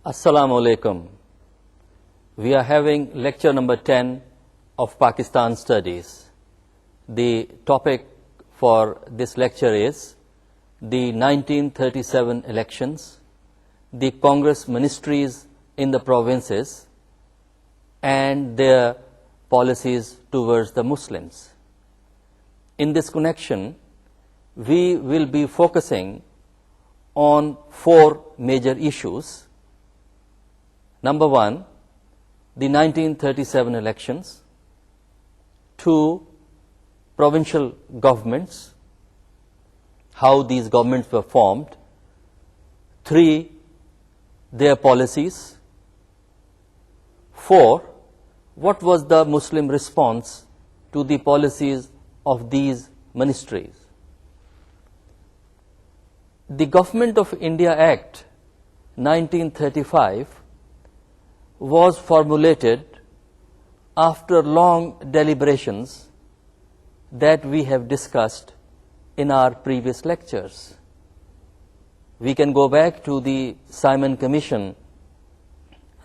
Assalamu alaikum. We are having lecture number 10 of Pakistan Studies. The topic for this lecture is the 1937 elections, the Congress ministries in the provinces, and their policies towards the Muslims. In this connection, we will be focusing on four major issues. Number one, the 1937 elections. Two, provincial governments, how these governments were formed. Three, their policies. Four, what was the Muslim response to the policies of these ministries? The Government of India Act 1935 was formulated after long deliberations that we have discussed in our previous lectures. We can go back to the Simon Commission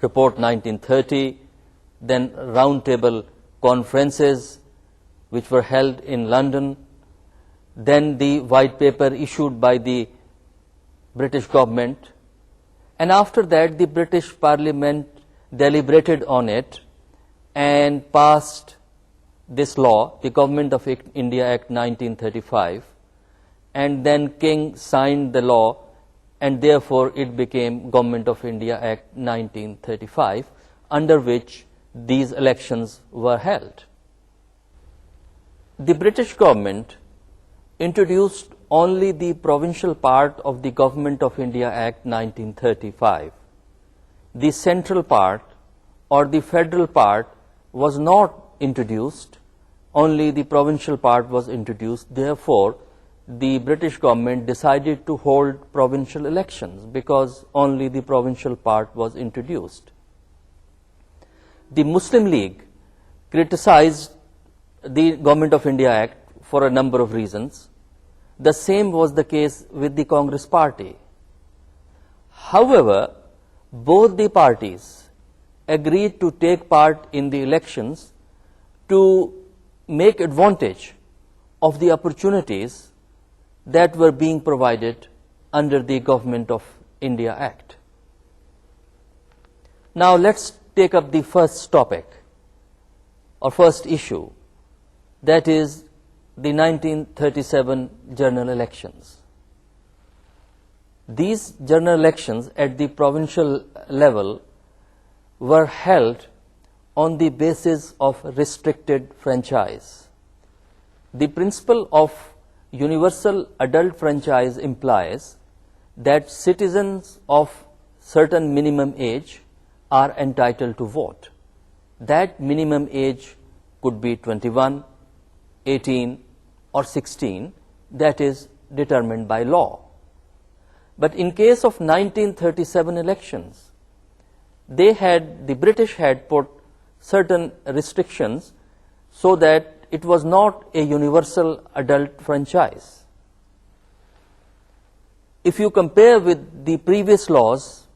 report 1930, then roundtable conferences which were held in London, then the white paper issued by the British government, and after that the British Parliament deliberated on it and passed this law, the Government of India Act 1935, and then King signed the law, and therefore it became Government of India Act 1935, under which these elections were held. The British government introduced only the provincial part of the Government of India Act 1935. The central part or the federal part was not introduced, only the provincial part was introduced. Therefore, the British government decided to hold provincial elections because only the provincial part was introduced. The Muslim League criticized the Government of India Act for a number of reasons. The same was the case with the Congress Party. However, both the parties agreed to take part in the elections to make advantage of the opportunities that were being provided under the Government of India Act. Now let's take up the first topic or first issue, that is the 1937 general elections. These general elections at the provincial level were held on the basis of restricted franchise. The principle of universal adult franchise implies that citizens of certain minimum age are entitled to vote. That minimum age could be 21, 18 or 16, that is determined by law. But in case of 1937 elections, the British had put certain restrictions so that it was not a universal adult franchise. If you compare with the previous laws,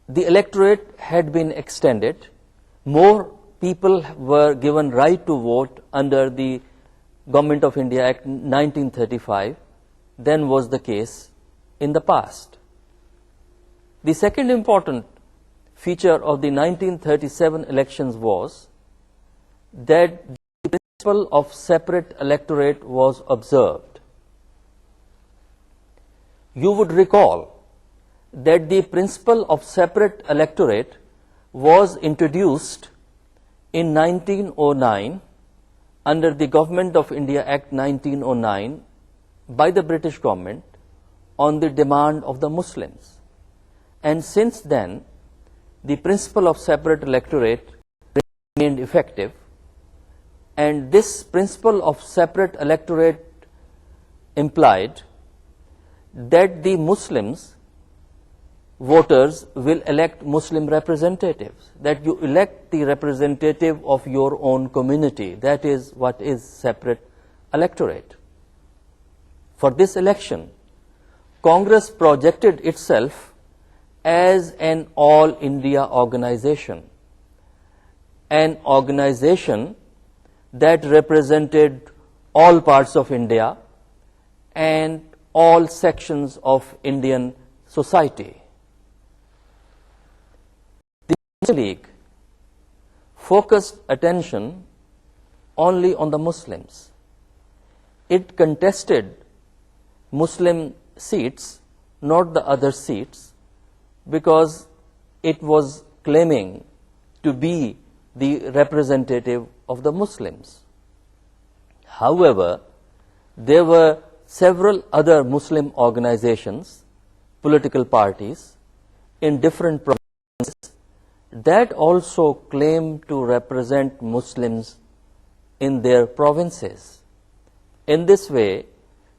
the electorate had been extended, more people were given right to vote under the Government of India Act 1935 than was the case in the past. The second important feature of the 1937 elections was that the principle of separate electorate was observed. You would recall that the principle of separate electorate was introduced in 1909 under the Government of India Act 1909 by the British government on the demand of the Muslims. And since then, the principle of separate electorate remained effective, and this principle of separate electorate implied that the Muslims voters will elect Muslim representatives, that you elect the representative of your own community. That is what is separate electorate. For this election, Congress projected itself as an all India organization, an organization that represented all parts of India and all sections of Indian society. The Muslim League focused attention only on the Muslims. It contested Muslim seats, not the other seats, because it was claiming to be the representative of the Muslims. However, there were several other Muslim organizations, political parties, in different provinces that also claimed to represent Muslims in their provinces. In this way,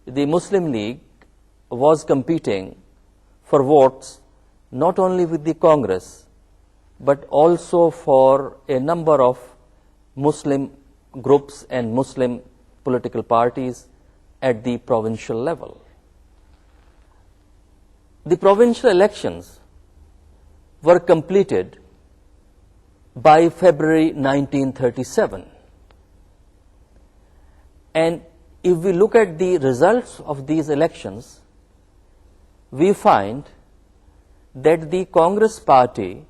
the Muslim League was competing for votes not only with the Congress, but also for a number of Muslim groups and Muslim political parties at the provincial level. The provincial elections were completed by February 1937. And if we look at the results of these elections, we find that the Congress party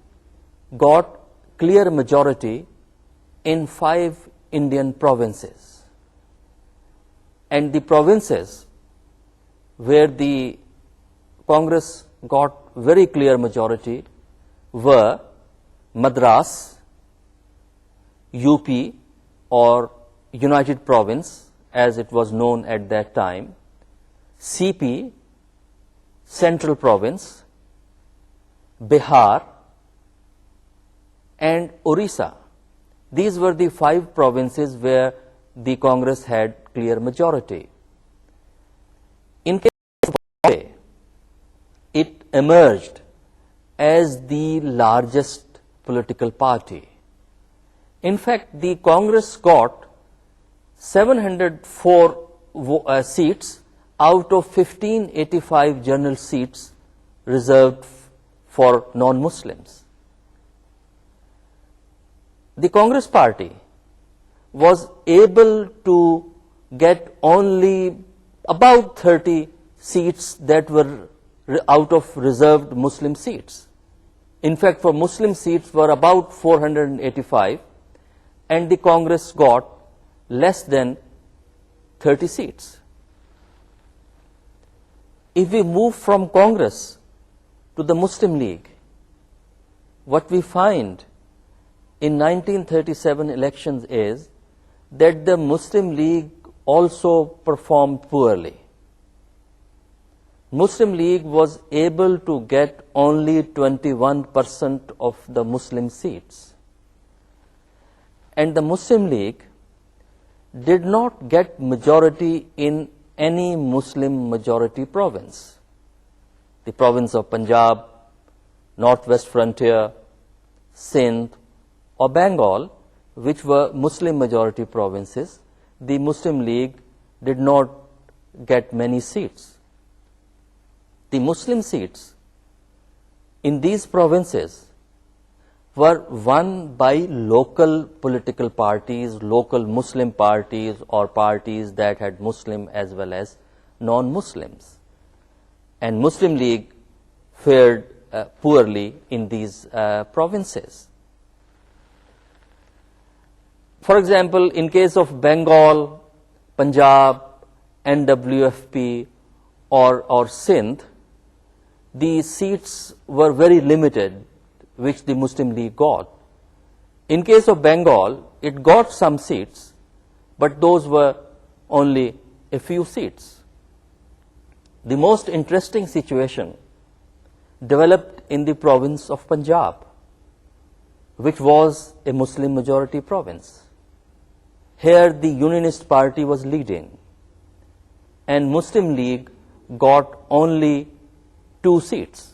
got clear majority in 5 Indian provinces. And the provinces where the Congress got very clear majority were Madras, UP or United Province as it was known at that time, CP, Central Province, Bihar and Orissa. These were the 5 provinces where the Congress had clear majority. In case of Bombay, it emerged as the largest political party. In fact, the Congress got 704 seats out of 1585 general seats reserved for non-Muslims. The Congress party was able to get only about 30 seats that were out of reserved Muslim seats. In fact, for Muslim seats were about 485, and the Congress got less than 30 seats. If we move from Congress to the Muslim League, what we find in 1937 elections is that the Muslim League also performed poorly. Muslim League was able to get only 21% of the Muslim seats. And the Muslim League did not get majority in any Muslim majority province. The province of Punjab, Northwest Frontier, Sindh or Bengal, which were Muslim majority provinces, the Muslim League did not get many seats. The Muslim seats in these provinces were won by local political parties, local Muslim parties or parties that had Muslim as well as non-Muslims. And Muslim League fared poorly in these provinces. For example, in case of Bengal, Punjab, NWFP or Sindh, the seats were very limited which the Muslim League got. In case of Bengal, it got some seats, but those were only a few seats. The most interesting situation developed in the province of Punjab, which was a Muslim majority province. Here the Unionist Party was leading, and Muslim League got only 2 seats.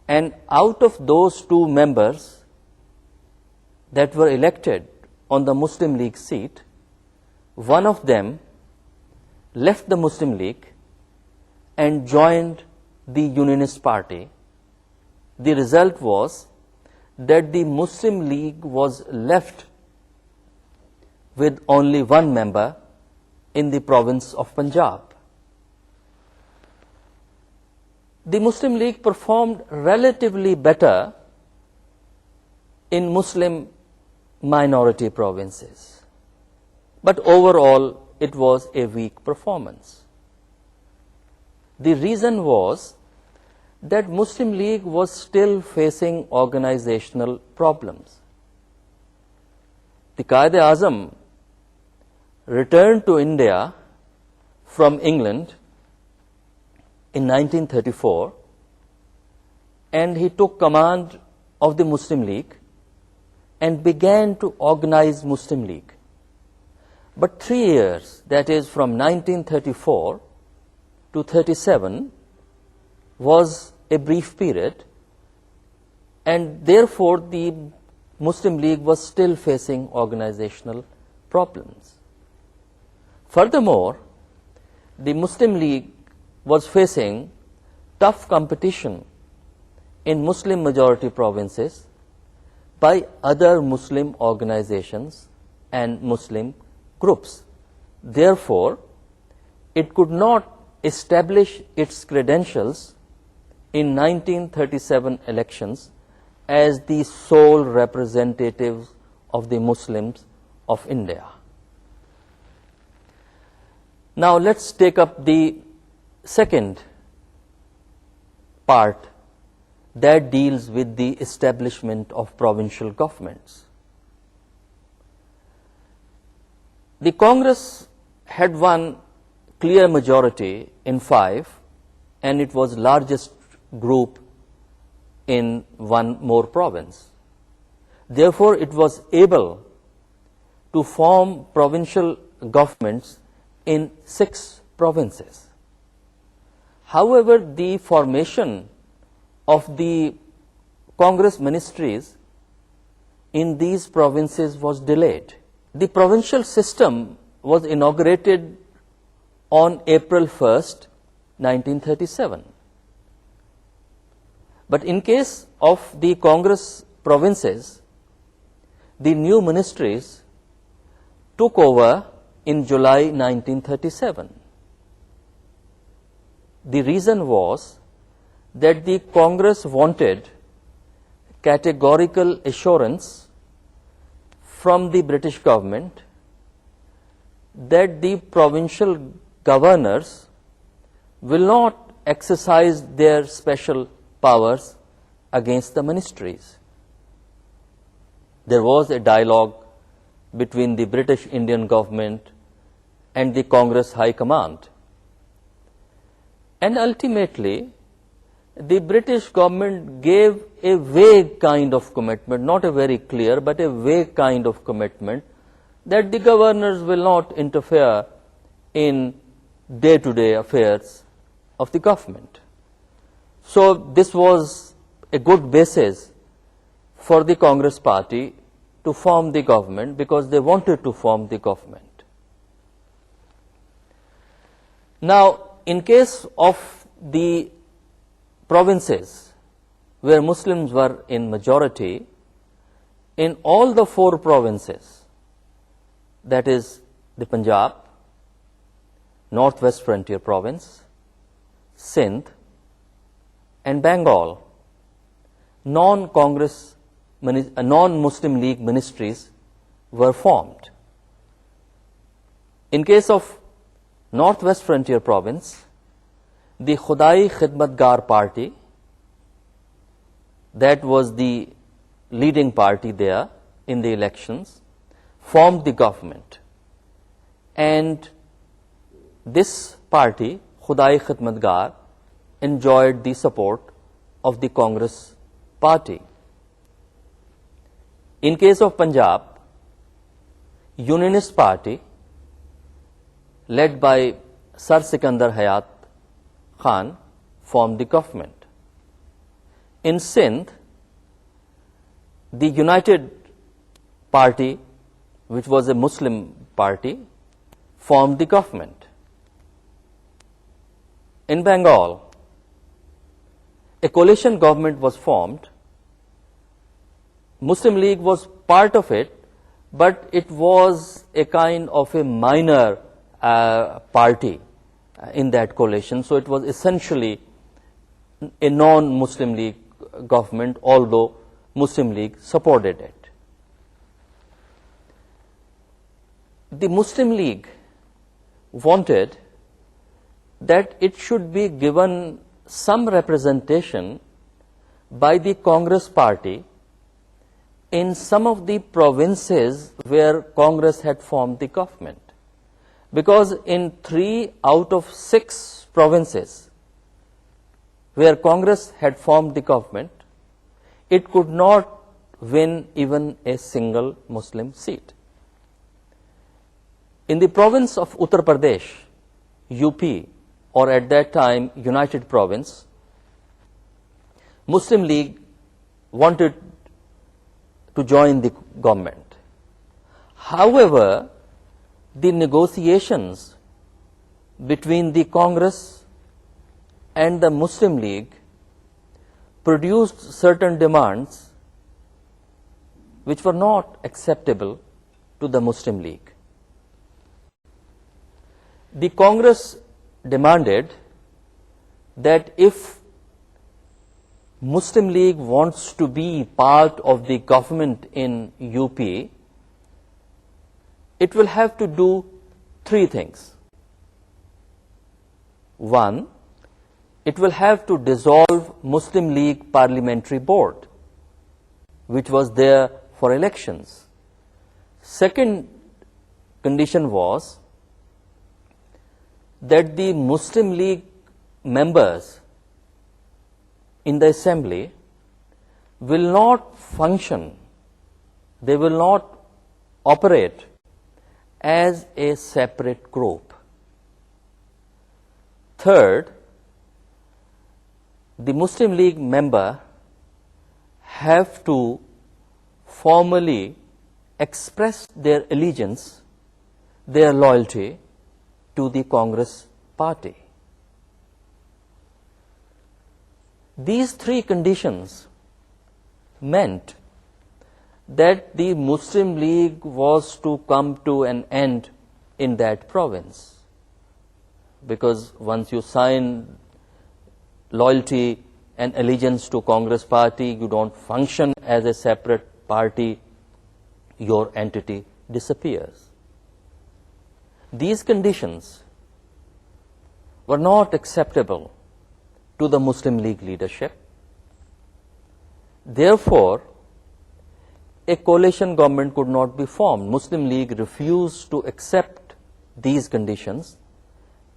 And out of those 2 members that were elected on the Muslim League seat, one of them left the Muslim League and joined the Unionist Party, the result was that the Muslim League was left with only one member in the province of Punjab. The Muslim League performed relatively better in Muslim minority provinces, but overall it was a weak performance. The reason was that Muslim League was still facing organizational problems. The Quaid-e-Azam returned to India from England in 1934, and he took command of the Muslim League and began to organize Muslim League. But 3 years, that is from 1934 to 37, was a brief period, and therefore the Muslim League was still facing organizational problems. Furthermore, the Muslim League was facing tough competition in Muslim majority provinces by other Muslim organizations and Muslim groups. Therefore, it could not establish its credentials in 1937 elections as the sole representatives of the Muslims of India. Now let's take up the second part that deals with the establishment of provincial governments. The Congress had won clear majority in 5, and it was largest group in one more province. Therefore, it was able to form provincial governments in 6 provinces. However, the formation of the Congress ministries in these provinces was delayed. The provincial system was inaugurated on April 1st, 1937. But in case of the Congress provinces, the new ministries took over in July 1937. The reason was that the Congress wanted categorical assurance from the British government that the provincial governors will not exercise their special powers against the ministries. There was a dialogue between the British Indian government and the Congress High Command. And ultimately, the British government gave a vague kind of commitment, not a very clear, but a vague kind of commitment that the governors will not interfere in day-to-day affairs of the government. So this was a good basis for the Congress party to form the government, because they wanted to form the government. Now, in case of the provinces where Muslims were in majority, in all the 4 provinces, that is the Punjab, Northwest Frontier Province, Sindh, and Bengal, non-Muslim League ministries were formed. In case of Northwest Frontier Province, the Khudai Khidmatgar party, that was the leading party there in the elections, formed the government. And this party, Khudai Khidmatgar, enjoyed the support of the Congress party. In case of Punjab, Unionist party, led by Sir Sikandar Hayat Khan, formed the government. In Sindh, the United Party, which was a Muslim party, formed the government. In Bengal, a coalition government was formed. Muslim League was part of it, but it was a kind of a minor party in that coalition. So it was essentially a non-Muslim League government, although Muslim League supported it. The Muslim League wanted that it should be given some representation by the Congress party in some of the provinces where Congress had formed the government. Because in 3 out of 6 provinces where Congress had formed the government, it could not win even a single Muslim seat. In the province of Uttar Pradesh, UP, or at that time United Province, Muslim League wanted to join the government. However, the negotiations between the Congress and the Muslim League produced certain demands which were not acceptable to the Muslim League. The Congress demanded that if Muslim League wants to be part of the government in UP, it will have to do 3 things. 1, it will have to dissolve Muslim League Parliamentary Board, which was there for elections. Second condition was that the Muslim League members in the assembly will not function, they will not operate as a separate group. Third, the Muslim League member have to formally express their allegiance, their loyalty to the Congress party. These 3 conditions meant that the Muslim League was to come to an end in that province. Because once you sign loyalty and allegiance to Congress party, you don't function as a separate party, your entity disappears. These conditions were not acceptable to the Muslim League leadership. Therefore, a coalition government could not be formed. Muslim League refused to accept these conditions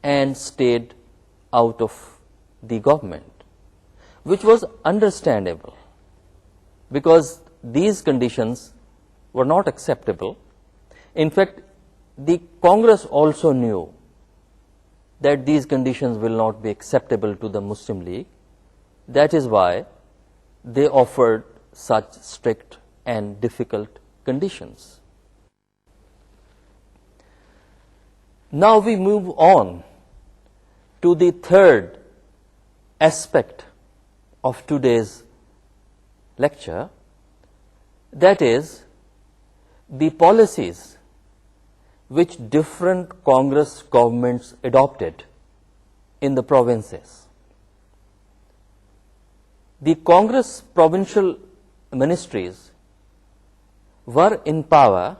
and stayed out of the government, which was understandable because these conditions were not acceptable. In fact, the Congress also knew that these conditions will not be acceptable to the Muslim League. That is why they offered such strict and difficult conditions. Now we move on to the third aspect of today's lecture, that is the policies which different Congress governments adopted in the provinces. The Congress provincial ministries were in power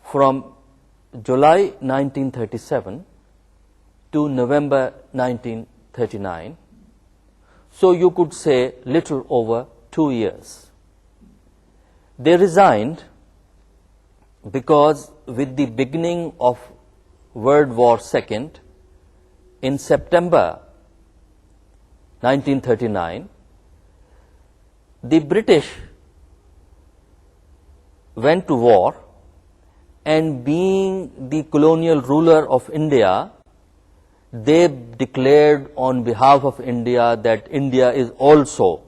from July 1937 to November 1939. So you could say little over 2 years. They resigned because with the beginning of World War II in September 1939, the British went to war, and being the colonial ruler of India, they declared on behalf of India that India is also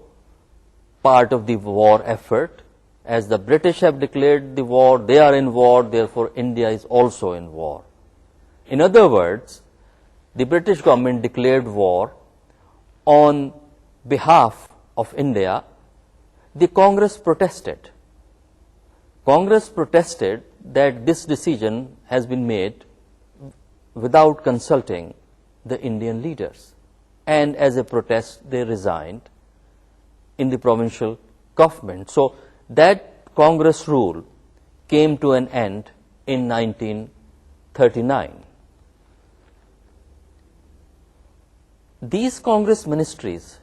part of the war effort. As the British have declared the war, they are in war, therefore India is also in war. In other words, the British government declared war on behalf of India, the Congress protested. Congress protested that this decision has been made without consulting the Indian leaders. And as a protest, they resigned in the provincial government. So that Congress rule came to an end in 1939. These Congress ministries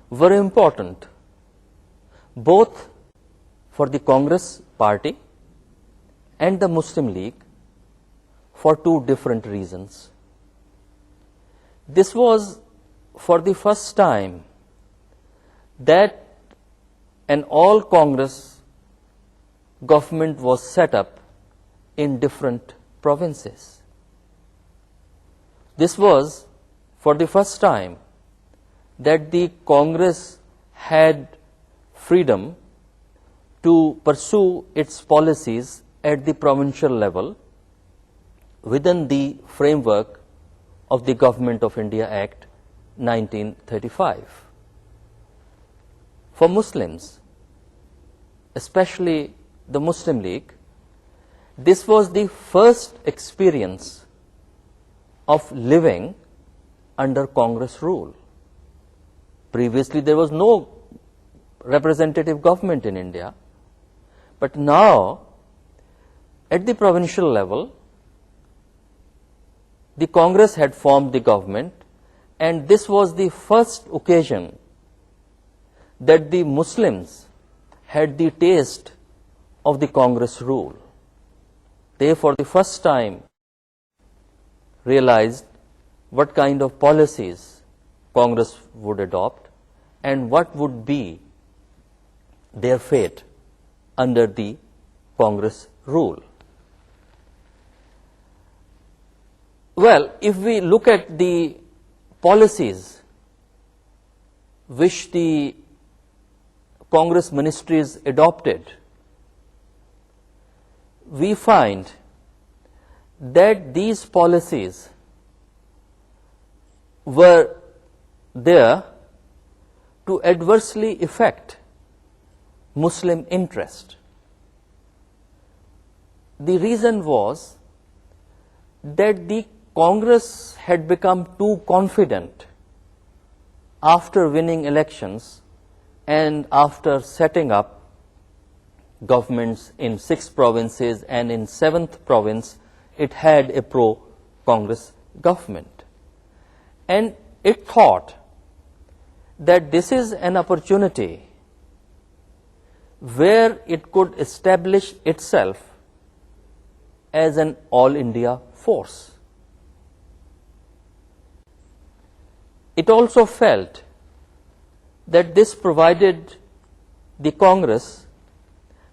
were important both for the Congress party and the Muslim League for two different reasons. This was for the first time that an all-Congress government was set up in different provinces. This was for the first time that the Congress had freedom to pursue its policies at the provincial level within the framework of the Government of India Act 1935. For Muslims, especially the Muslim League, this was the first experience of living under Congress rule. Previously, there was no representative government in India, but now, at the provincial level, the Congress had formed the government, and this was the first occasion that the Muslims had the taste of the Congress rule. They, for the first time, realized what kind of policies Congress would adopt and what would be their fate under the Congress rule. Well, if we look at the policies which the Congress ministries adopted, we find that these policies were there to adversely affect Muslim interest. The reason was that the Congress had become too confident after winning elections and after setting up governments in 6 provinces, and in 7th province it had a pro-Congress government. And it thought that this is an opportunity where it could establish itself as an all-India force. It also felt that this provided the Congress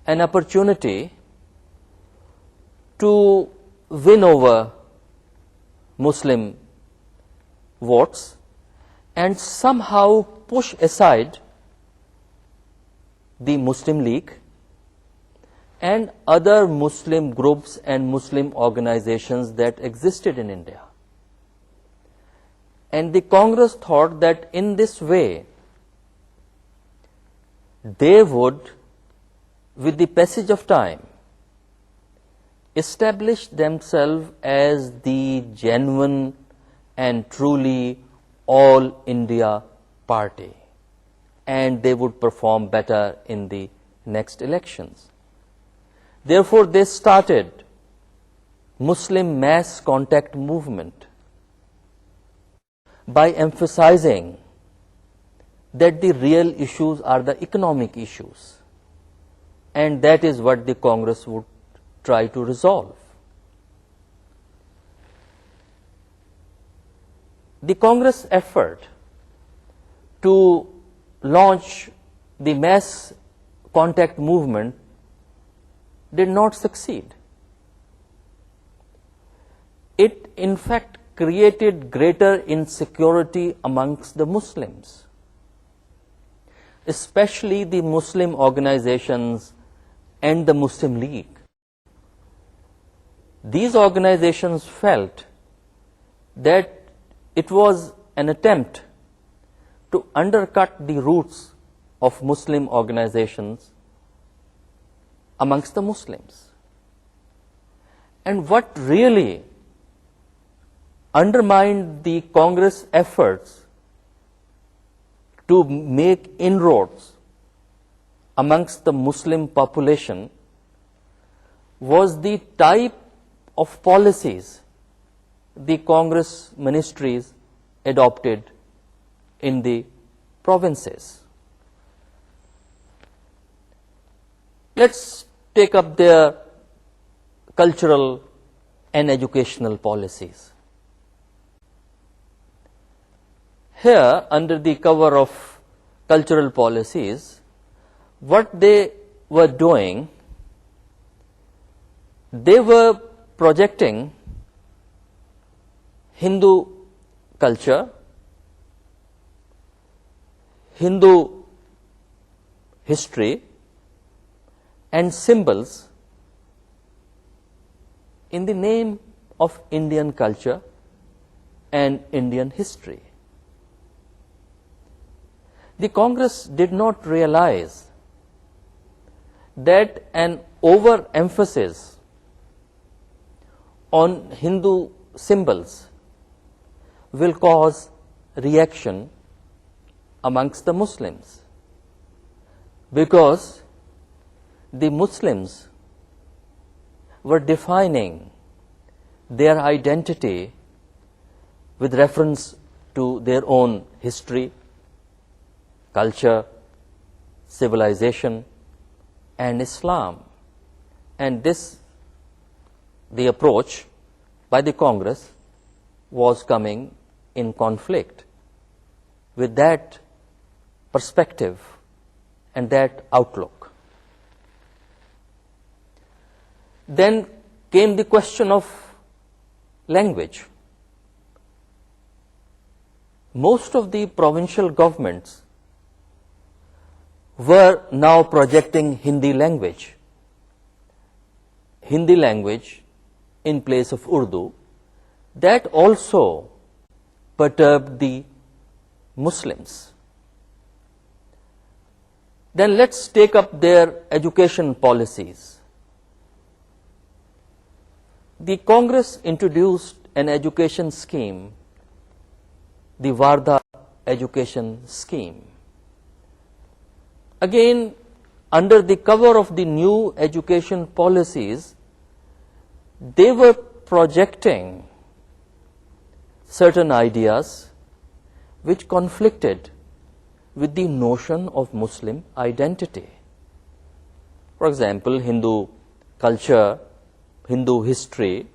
an opportunity to win over Muslim votes and somehow push aside the Muslim League and other Muslim groups and Muslim organizations that existed in India. And the Congress thought that in this way they would, with the passage of time, establish themselves as the genuine and truly all India party, and they would perform better in the next elections. Therefore, they started Muslim mass contact movement by emphasizing that the real issues are the economic issues, and that is what the Congress would try to resolve. The Congress effort to launch the mass contact movement did not succeed. It, in fact, created greater insecurity amongst the Muslims, especially the Muslim organizations and the Muslim League. These organizations felt that it was an attempt to undercut the roots of Muslim organizations amongst the Muslims. And what really undermined the Congress efforts to make inroads amongst the Muslim population was the type of policies the Congress ministries adopted in the provinces. Let's take up their cultural and educational policies. Here, under the cover of cultural policies, what they were doing, they were projecting Hindu culture, Hindu history, and symbols in the name of Indian culture and Indian history. The Congress did not realize that an overemphasis on Hindu symbols will cause reaction amongst the Muslims, because the Muslims were defining their identity with reference to their own history, culture, civilization, and Islam. And this, the approach by the Congress, was coming in conflict with that perspective and that outlook. Then came the question of language. Most of the provincial governments were now projecting Hindi language in place of Urdu. That also perturbed the Muslims. Then let's take up their education policies. The Congress introduced an education scheme, the Varda education scheme. Again, under the cover of the new education policies, they were projecting certain ideas which conflicted with the notion of Muslim identity. For example, Hindu culture, Hindu history,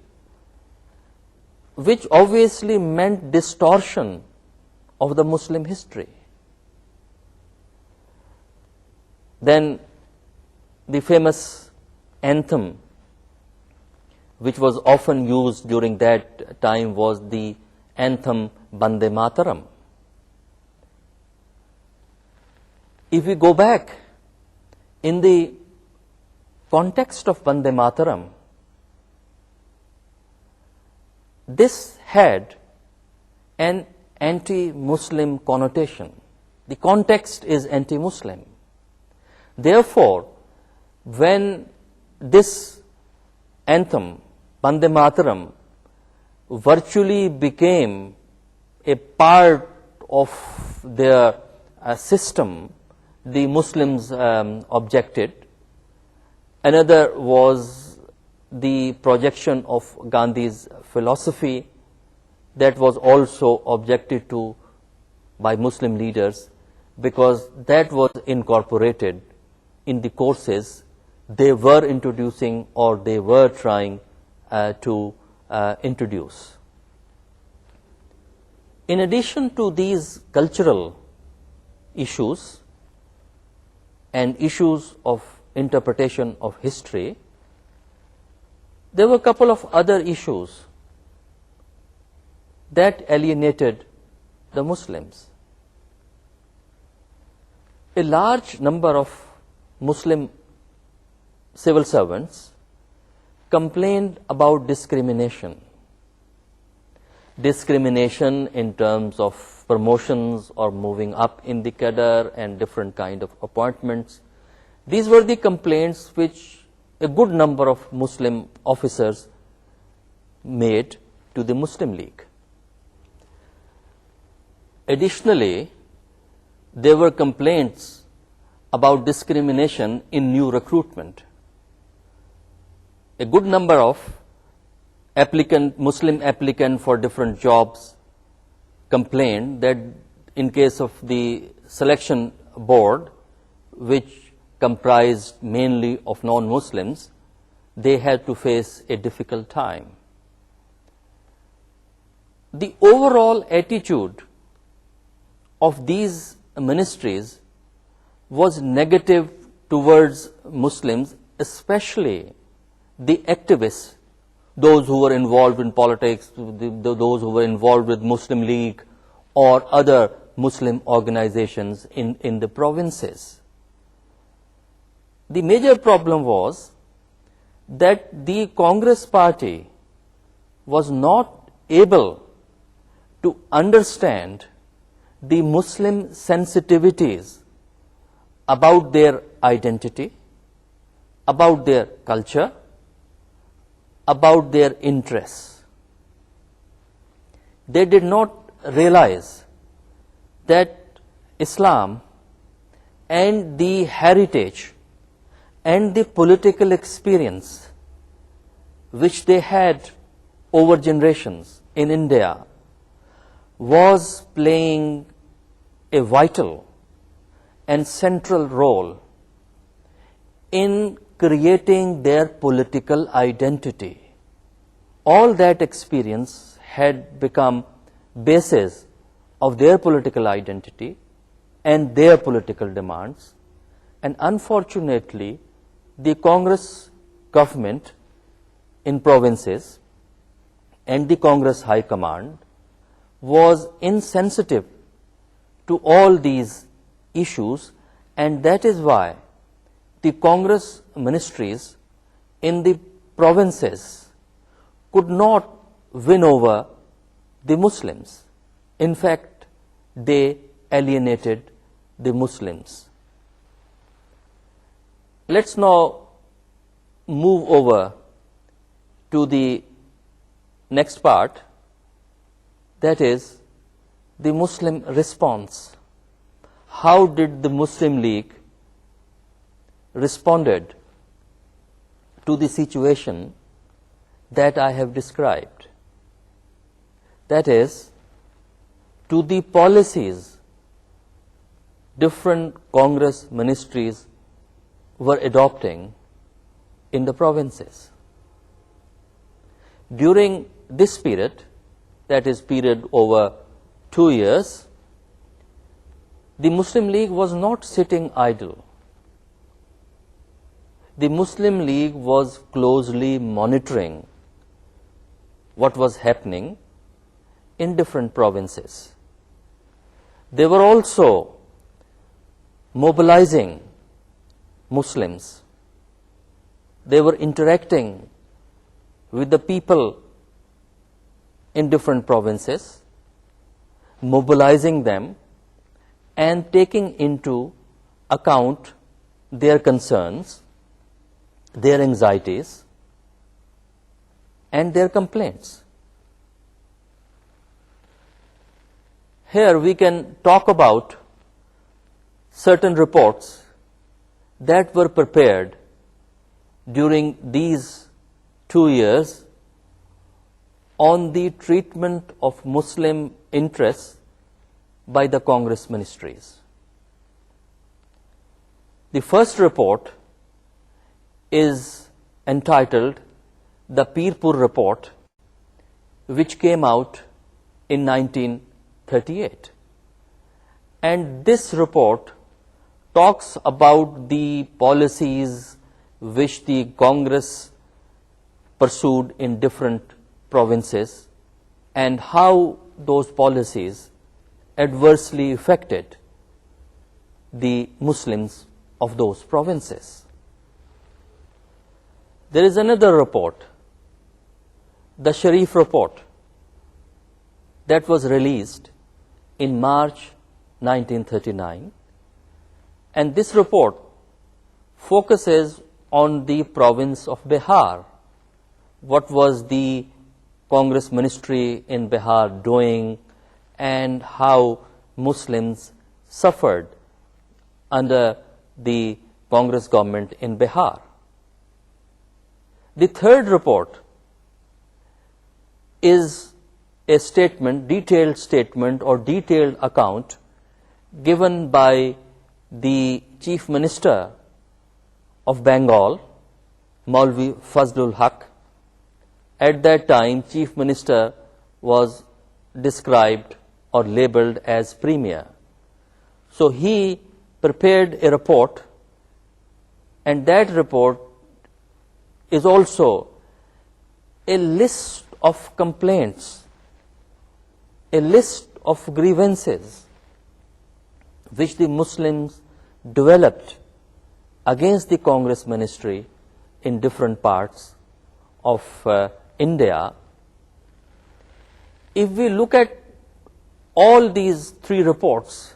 which obviously meant distortion of the Muslim history. Then the famous anthem, which was often used during that time, was the anthem Bande Mataram. If we go back in the context of Bande Mataram, this had an anti-Muslim connotation. The context is anti-Muslim. Therefore, when this anthem, Bande Mataram, virtually became a part of their system, the Muslims objected. Another was the projection of Gandhi's philosophy, that was also objected to by Muslim leaders, because that was incorporated in the courses they were introducing or they were trying to introduce. In addition to these cultural issues and issues of interpretation of history, there were a couple of other issues that alienated the Muslims. A large number of Muslim civil servants complained about discrimination. discrimination in terms of promotions or moving up in the cadre and different kind of appointments. These were the complaints which a good number of Muslim officers made to the Muslim League. Additionally, there were complaints about discrimination in new recruitment. A good number of Muslim applicants for different jobs complained that in case of the selection board, which comprised mainly of non-Muslims, they had to face a difficult time. The overall attitude of these ministries was negative towards Muslims, especially the activists, those who were involved in politics, those who were involved with Muslim League or other Muslim organizations in the provinces. The major problem was that the Congress party was not able to understand the Muslim sensitivities about their identity, about their culture, about their interests. They did not realize that Islam and the heritage and the political experience which they had over generations in India was playing a vital and central role in creating their political identity. All that experience had become basis of their political identity and their political demands, and unfortunately the Congress government in provinces and the Congress High Command was insensitive to all these issues, and that is why the Congress ministries in the provinces could not win over the Muslims. In fact, they alienated the Muslims. Let's now move over to the next part, that is the Muslim response. How did the Muslim League responded to the situation that I have described? That is, to the policies different Congress ministries were adopting in the provinces. During this period, that is period over 2 years, the Muslim League was not sitting idle. The Muslim League was closely monitoring what was happening in different provinces. They were also mobilizing Muslims. They were interacting with the people in different provinces, mobilizing them and taking into account their concerns, their anxieties, and their complaints. Here we can talk about certain reports that were prepared during these 2 years on the treatment of Muslim interests by the Congress ministries. The first report is entitled the Pirpur Report, which came out in 1938. And this report talks about the policies which the Congress pursued in different provinces and how those policies adversely affected the Muslims of those provinces. There is another report, the Sharif Report, that was released in March 1939, and this report focuses on the province of Bihar. What was the Congress ministry in Bihar doing, and how Muslims suffered under the Congress government in Bihar. The third report is a statement, detailed statement or detailed account given by the Chief Minister of Bengal, Maulvi Fazlul Haq. At that time, Chief Minister was described or labeled as Premier. So he prepared a report, and that report is also a list of complaints, a list of grievances which the Muslims developed against the Congress ministry in different parts of India. If we look at all these three reports,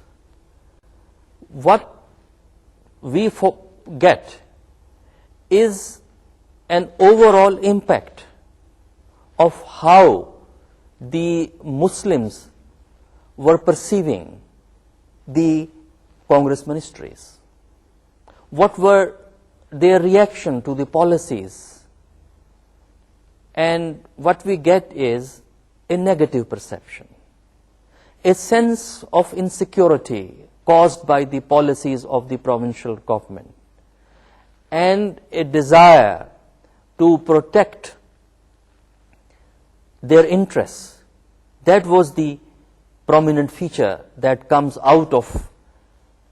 what we get is an overall impact of how the Muslims were perceiving the Congress ministries. What were their reaction to the policies? And what we get is a negative perception, a sense of insecurity caused by the policies of the provincial government, and a desire to protect their interests. That was the prominent feature that comes out of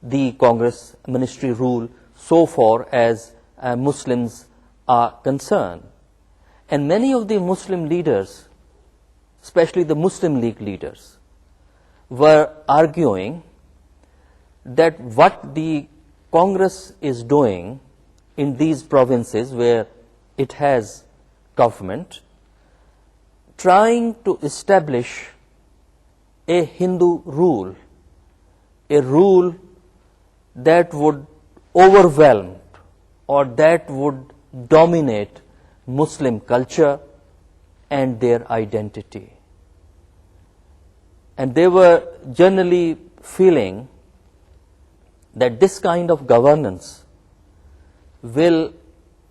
the Congress ministry rule so far as Muslims are concerned. And many of the Muslim leaders, especially the Muslim League leaders, were arguing that what the Congress is doing in these provinces where it has government, trying to establish a Hindu rule, a rule that would overwhelm or that would dominate Muslim culture and their identity. And they were generally feeling that this kind of governance will,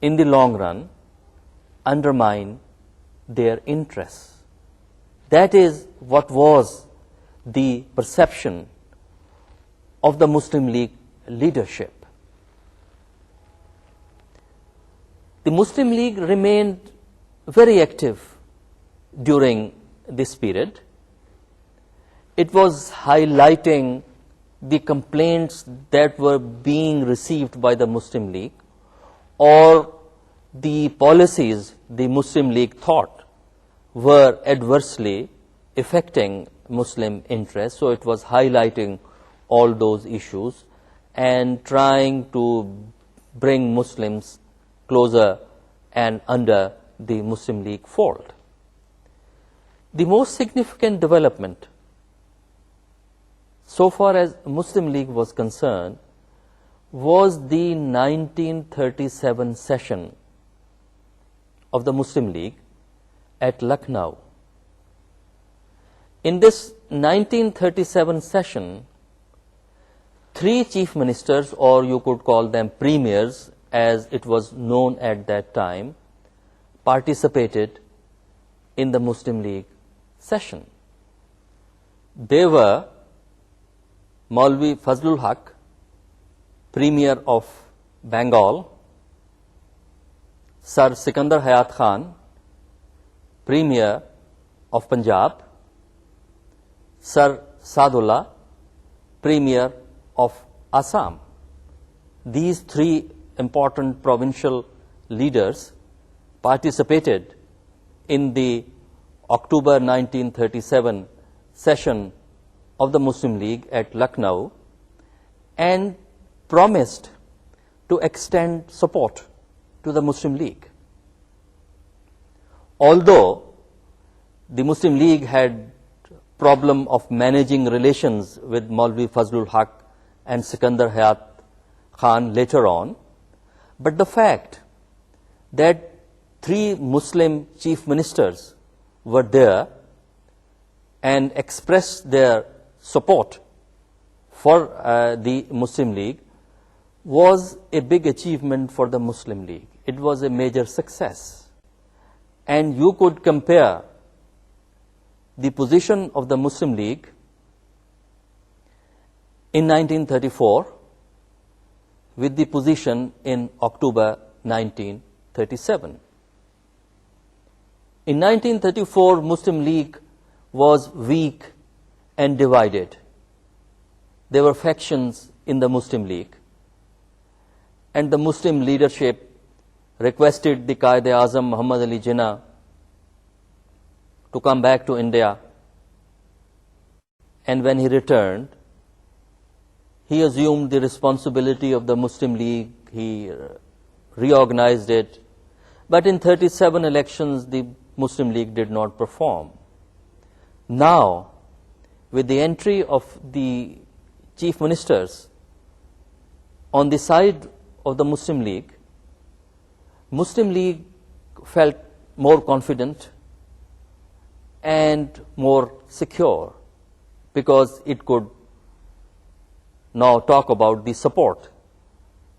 in the long run, undermine their interests. That is what was the perception of the Muslim League leadership. The Muslim League remained very active during this period. It was highlighting the complaints that were being received by the Muslim League, or the policies the Muslim League thought were adversely affecting Muslim interests. So it was highlighting all those issues and trying to bring Muslims closer and under the Muslim League fold. The most significant development so far as Muslim League was concerned was the 1937 session of the Muslim League at Lucknow. In this 1937 session, three chief ministers, or you could call them premiers as it was known at that time, participated in the Muslim League session. They were Maulvi Fazlul Haq, Premier of Bengal, Sir Sikandar Hayat Khan, Premier of Punjab, Sir Sadullah, Premier of Assam. These three important provincial leaders participated in the October 1937 session of the Muslim League at Lucknow and promised to extend support to the Muslim League. Although the Muslim League had problem of managing relations with Maulvi Fazlul Haq and Sikandar Hayat Khan later on, but the fact that 3 Muslim chief ministers were there and expressed their support for the Muslim League was a big achievement for the Muslim League. It was a major success. And you could compare the position of the Muslim League in 1934 with the position in October 1937. In 1934, Muslim League was weak and divided. There were factions in the Muslim League, and the Muslim leadership requested the Qaid-e-Azam Muhammad Ali Jinnah to come back to India, and when he returned, he assumed the responsibility of the Muslim League. He reorganized it, but in 37 elections the Muslim League did not perform. Now, with the entry of the chief ministers on the side of the Muslim League felt more confident and more secure, because it could now talk about the support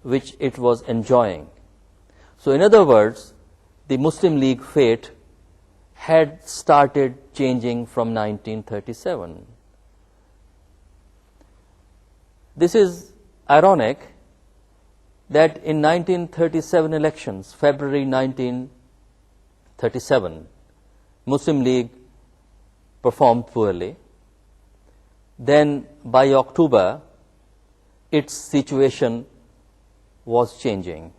which it was enjoying. So in other words, the Muslim League fate had started changing from 1937. This is ironic that in 1937 elections, February 1937, Muslim League performed poorly. Then by October, its situation was changing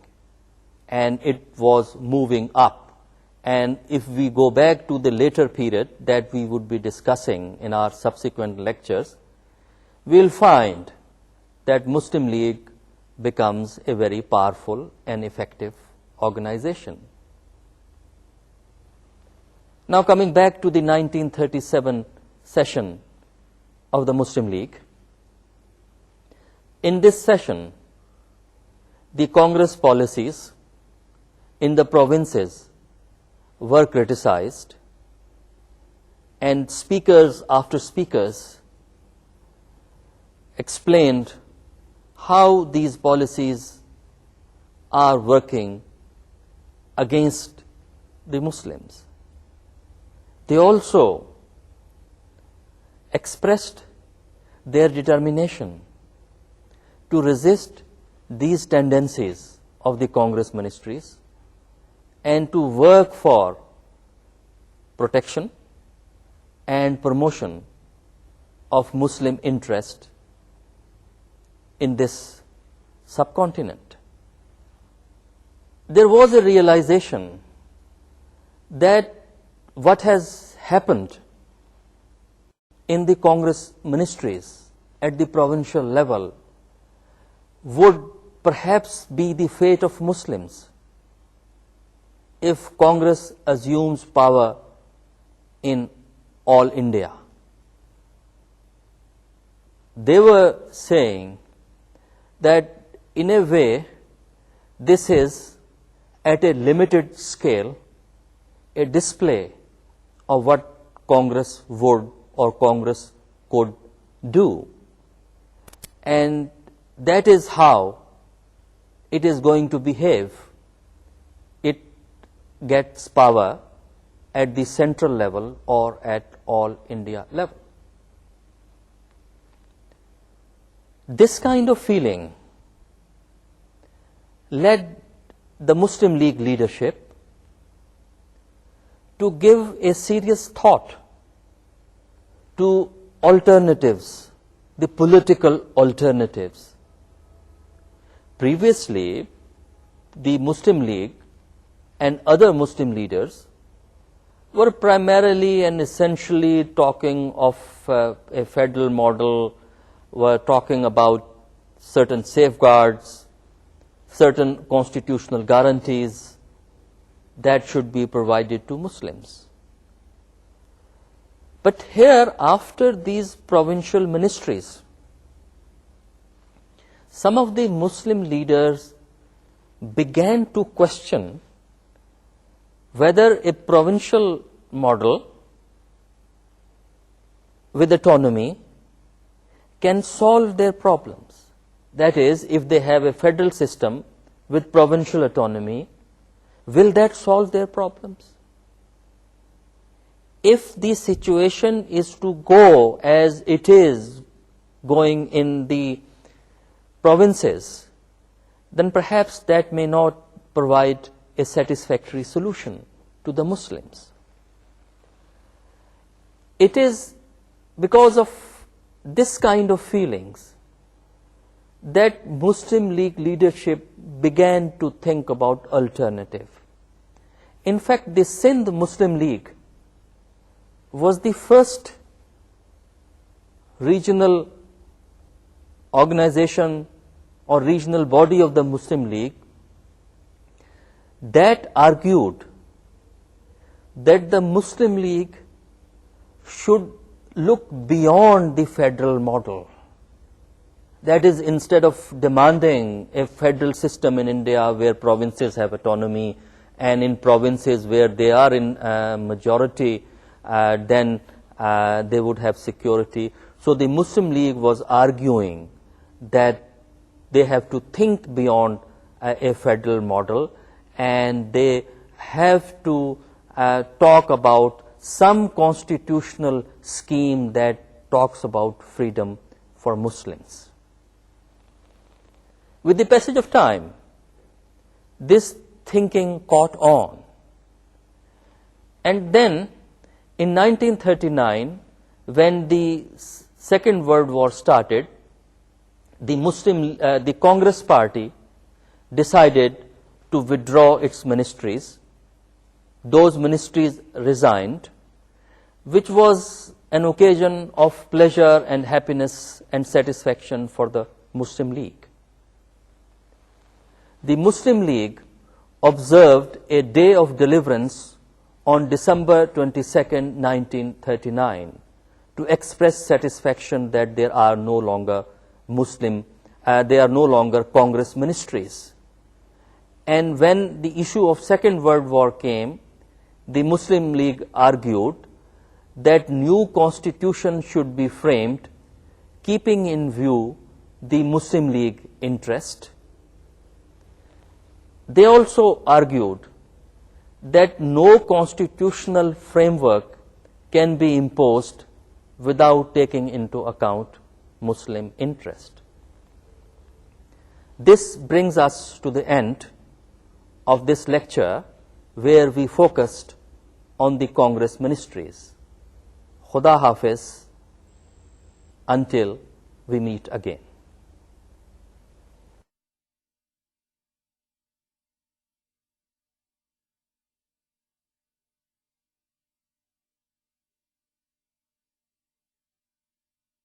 and it was moving up. And if we go back to the later period that we would be discussing in our subsequent lectures, we'll find that Muslim League becomes a very powerful and effective organization. Now coming back to the 1937 session of the Muslim League, in this session, the Congress policies in the provinces were criticized, and speakers after speakers explained how these policies are working against the Muslims. They also expressed their determination to resist these tendencies of the Congress ministries and to work for protection and promotion of Muslim interest in this subcontinent. There was a realization that what has happened in the Congress ministries at the provincial level would perhaps be the fate of Muslims if Congress assumes power in all India. They were saying that in a way this is at a limited scale a display of what Congress would or Congress could do, and that is how it is going to behave. It gets power at the central level or at all India level. This kind of feeling led the Muslim League leadership to give a serious thought to alternatives, the political alternatives. Previously, the Muslim League and other Muslim leaders were primarily and essentially talking of a federal model, were talking about certain safeguards, certain constitutional guarantees that should be provided to Muslims. But here, after these provincial ministries, some of the Muslim leaders began to question whether a provincial model with autonomy can solve their problems. That is, if they have a federal system with provincial autonomy, will that solve their problems? If the situation is to go as it is going in the provinces, then perhaps that may not provide a satisfactory solution to the Muslims. It is because of this kind of feelings that Muslim League leadership began to think about alternative. In fact, the Sindh Muslim League was the first regional organization or regional body of the Muslim League that argued that the Muslim League should look beyond the federal model. That is, instead of demanding a federal system in India where provinces have autonomy, and in provinces where they are in majority, then they would have security. So the Muslim League was arguing that they have to think beyond a federal model, and they have to talk about some constitutional scheme that talks about freedom for Muslims. With the passage of time, this thinking caught on. And then, in 1939, when the Second World War started, the Congress Party decided to withdraw its ministries. Those ministries resigned, which was an occasion of pleasure and happiness and satisfaction for the Muslim League. The Muslim League observed a day of deliverance on December 22nd, 1939, to express satisfaction that there are no longer Congress ministries. And when the issue of Second World War came, the Muslim League argued that new constitution should be framed keeping in view the Muslim League interest. They also argued that no constitutional framework can be imposed without taking into account Muslim interest. This brings us to the end of this lecture, where we focused on the Congress ministries. Khuda Hafiz, until we meet again.